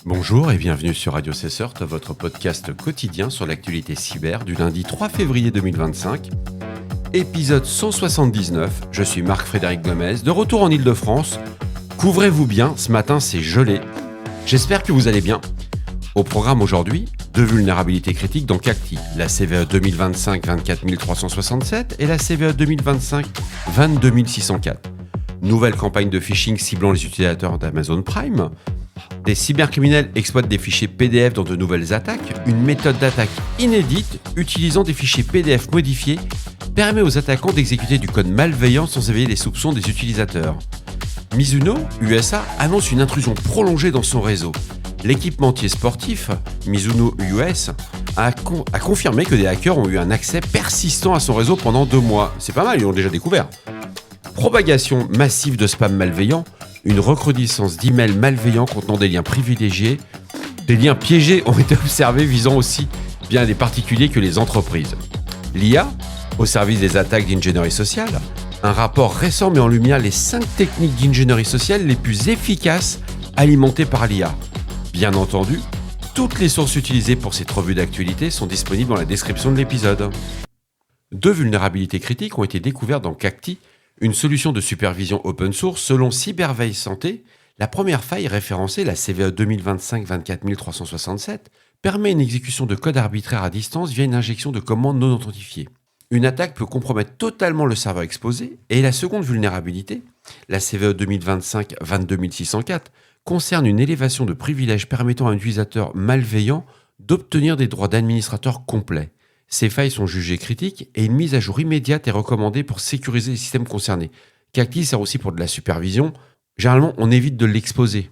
Bonjour et bienvenue sur Radio Cessert, votre podcast quotidien sur l'actualité cyber du lundi 3 février 2025. Épisode 179, je suis Marc-Frédéric Gomez, de retour en Ile-de-France. Couvrez-vous bien, ce matin c'est gelé. J'espère que vous allez bien. Au programme aujourd'hui, 2 vulnérabilités critiques dans Cacti, la CVE 2025 24367 et la CVE 2025 22604. Nouvelle campagne de phishing ciblant les utilisateurs d'Amazon Prime. Des cybercriminels exploitent des fichiers PDF dans de nouvelles attaques. Une méthode d'attaque inédite utilisant des fichiers PDF modifiés permet aux attaquants d'exécuter du code malveillant sans éveiller les soupçons des utilisateurs. Mizuno, USA, annonce une intrusion prolongée dans son réseau. L'équipementier sportif, Mizuno US, a confirmé que des hackers ont eu un accès persistant à son réseau pendant 2 mois. C'est pas mal, ils l'ont déjà découvert. Propagation massive de spam malveillant, une recrudescence d'emails malveillants contenant des liens privilégiés. Des liens piégés ont été observés visant aussi bien les particuliers que les entreprises. L'IA, au service des attaques d'ingénierie sociale, un rapport récent met en lumière les 5 techniques d'ingénierie sociale les plus efficaces alimentées par l'IA. Bien entendu, toutes les sources utilisées pour cette revue d'actualité sont disponibles dans la description de l'épisode. 2 vulnérabilités critiques ont été découvertes dans Cacti, une solution de supervision open source selon Cyberveille Santé. La première faille référencée, la CVE 2025 24367, permet une exécution de code arbitraire à distance via une injection de commandes non authentifiées. Une attaque peut compromettre totalement le serveur exposé, et la seconde vulnérabilité, la CVE 2025 22604, concerne une élévation de privilèges permettant à un utilisateur malveillant d'obtenir des droits d'administrateur complets. Ces failles sont jugées critiques et une mise à jour immédiate est recommandée pour sécuriser les systèmes concernés. Cacti sert aussi pour de la supervision. Généralement, on évite de l'exposer.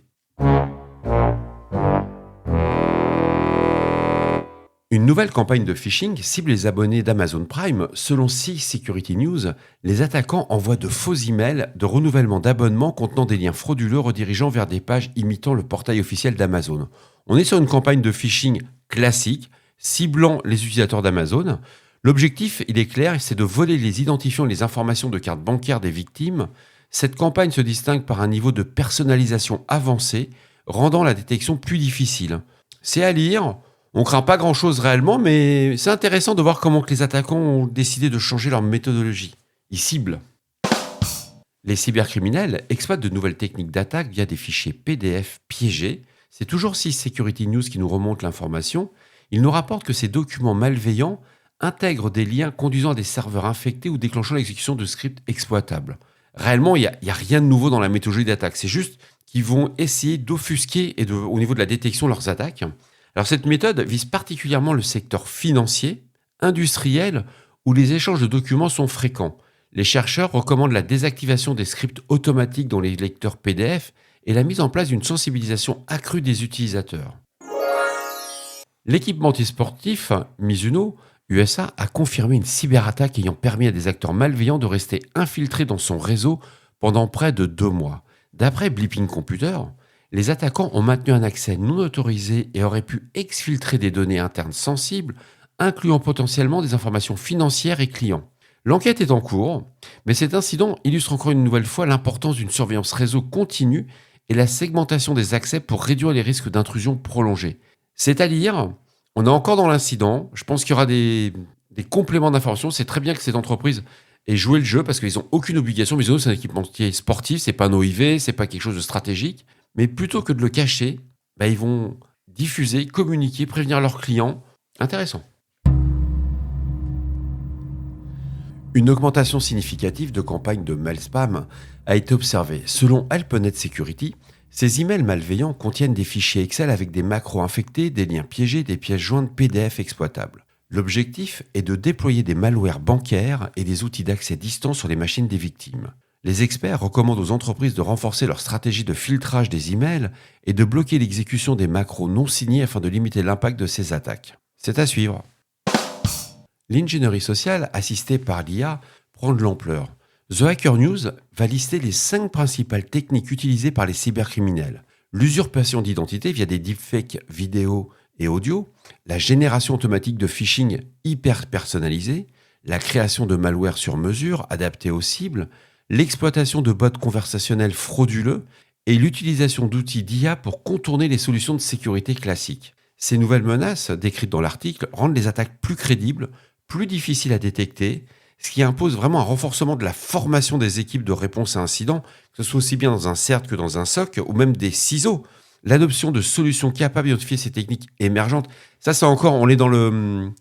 Une nouvelle campagne de phishing cible les abonnés d'Amazon Prime. Selon C-Security News, les attaquants envoient de faux emails de renouvellement d'abonnement contenant des liens frauduleux redirigeant vers des pages imitant le portail officiel d'Amazon. On est sur une campagne de phishing classique, ciblant les utilisateurs d'Amazon. L'objectif, il est clair, c'est de voler les identifiants et les informations de cartes bancaires des victimes. Cette campagne se distingue par un niveau de personnalisation avancé, rendant la détection plus difficile. C'est à lire. On craint pas grand-chose réellement, mais c'est intéressant de voir comment que les attaquants ont décidé de changer leur méthodologie. Ils ciblent. Les cybercriminels exploitent de nouvelles techniques d'attaque via des fichiers PDF piégés. C'est toujours C-Security News qui nous remonte l'information. Il nous rapporte que ces documents malveillants intègrent des liens conduisant à des serveurs infectés ou déclenchant l'exécution de scripts exploitables. Réellement, il n'y a rien de nouveau dans la méthodologie d'attaque. C'est juste qu'ils vont essayer d'offusquer au niveau de la détection leurs attaques. Alors cette méthode vise particulièrement le secteur financier, industriel, où les échanges de documents sont fréquents. Les chercheurs recommandent la désactivation des scripts automatiques dans les lecteurs PDF et la mise en place d'une sensibilisation accrue des utilisateurs. L'équipementier sportif Mizuno USA a confirmé une cyberattaque ayant permis à des acteurs malveillants de rester infiltrés dans son réseau pendant près de 2 mois. D'après Blipping Computer, les attaquants ont maintenu un accès non autorisé et auraient pu exfiltrer des données internes sensibles, incluant potentiellement des informations financières et clients. L'enquête est en cours, mais cet incident illustre encore une nouvelle fois l'importance d'une surveillance réseau continue et la segmentation des accès pour réduire les risques d'intrusion prolongée. C'est à lire, on est encore dans l'incident, je pense qu'il y aura des compléments d'informations. C'est très bien que cette entreprise ait joué le jeu parce qu'ils n'ont aucune obligation. Mizuno, c'est un équipementier sportif, c'est pas un OIV, c'est pas quelque chose de stratégique. Mais plutôt que de le cacher, ils vont diffuser, communiquer, prévenir leurs clients. Intéressant. Une augmentation significative de campagnes de mail spam a été observée. Selon AlphaNet Security, ces emails malveillants contiennent des fichiers Excel avec des macros infectés, des liens piégés, des pièces jointes PDF exploitables. L'objectif est de déployer des malwares bancaires et des outils d'accès distant sur les machines des victimes. Les experts recommandent aux entreprises de renforcer leur stratégie de filtrage des emails et de bloquer l'exécution des macros non signés afin de limiter l'impact de ces attaques. C'est à suivre. L'ingénierie sociale, assistée par l'IA, prend de l'ampleur. The Hacker News va lister les 5 principales techniques utilisées par les cybercriminels. L'usurpation d'identité via des deepfakes vidéo et audio, la génération automatique de phishing hyper personnalisé, la création de malware sur mesure adapté aux cibles, l'exploitation de bots conversationnels frauduleux et l'utilisation d'outils d'IA pour contourner les solutions de sécurité classiques. Ces nouvelles menaces, décrites dans l'article, rendent les attaques plus crédibles, plus difficiles à détecter, ce qui impose vraiment un renforcement de la formation des équipes de réponse à incidents, que ce soit aussi bien dans un CERT que dans un SOC, ou même des CISO. L'adoption de solutions capables d'identifier ces techniques émergentes, ça encore, on est dans le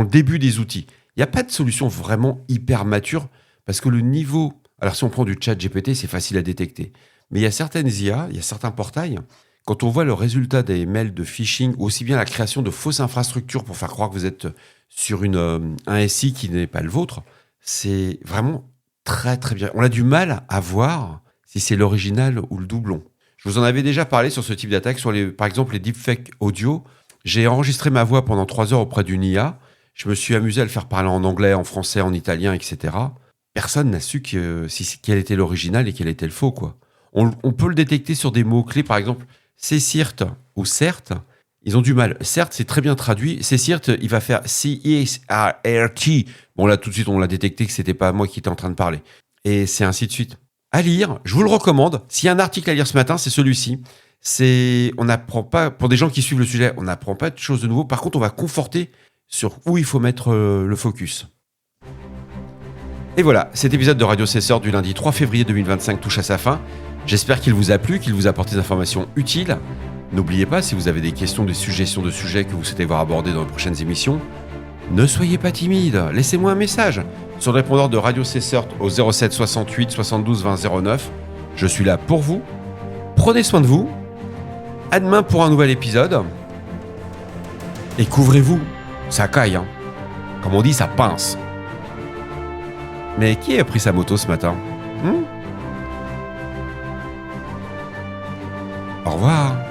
début des outils. Il n'y a pas de solution vraiment hyper mature, parce que le niveau... Alors si on prend du chat GPT, c'est facile à détecter. Mais il y a certaines IA, il y a certains portails, quand on voit le résultat des mails de phishing, ou aussi bien la création de fausses infrastructures pour faire croire que vous êtes sur un SI qui n'est pas le vôtre, c'est vraiment très très bien. On a du mal à voir si c'est l'original ou le doublon. Je vous en avais déjà parlé sur ce type d'attaque, par exemple les deepfakes audio. J'ai enregistré ma voix pendant 3 heures auprès d'une IA. Je me suis amusé à le faire parler en anglais, en français, en italien, etc. Personne n'a su quel était l'original et quel était le faux, quoi. On peut le détecter sur des mots-clés, par exemple, CSIRT ou CERT. Ils ont du mal. CERT, c'est très bien traduit. CSIRT, il va faire C-I-S-R-T. Bon, là, tout de suite, on l'a détecté que c'était pas moi qui étais en train de parler. Et c'est ainsi de suite. À lire, je vous le recommande. S'il y a un article à lire ce matin, c'est celui-ci. On n'apprend pas, pour des gens qui suivent le sujet, on n'apprend pas de choses de nouveau. Par contre, on va conforter sur où il faut mettre le focus. Et voilà, cet épisode de Radio Cesseur du lundi 3 février 2025 touche à sa fin. J'espère qu'il vous a plu, qu'il vous a apporté des informations utiles. N'oubliez pas, si vous avez des questions, des suggestions de sujets que vous souhaitez voir abordés dans les prochaines émissions, ne soyez pas timide, laissez-moi un message sur le répondeur de Radio Cesseur au 07 68 72 20 09. Je suis là pour vous. Prenez soin de vous. À demain pour un nouvel épisode. Et couvrez-vous. Ça caille, hein. Comme on dit, ça pince. Mais qui a pris sa moto ce matin ? Au revoir.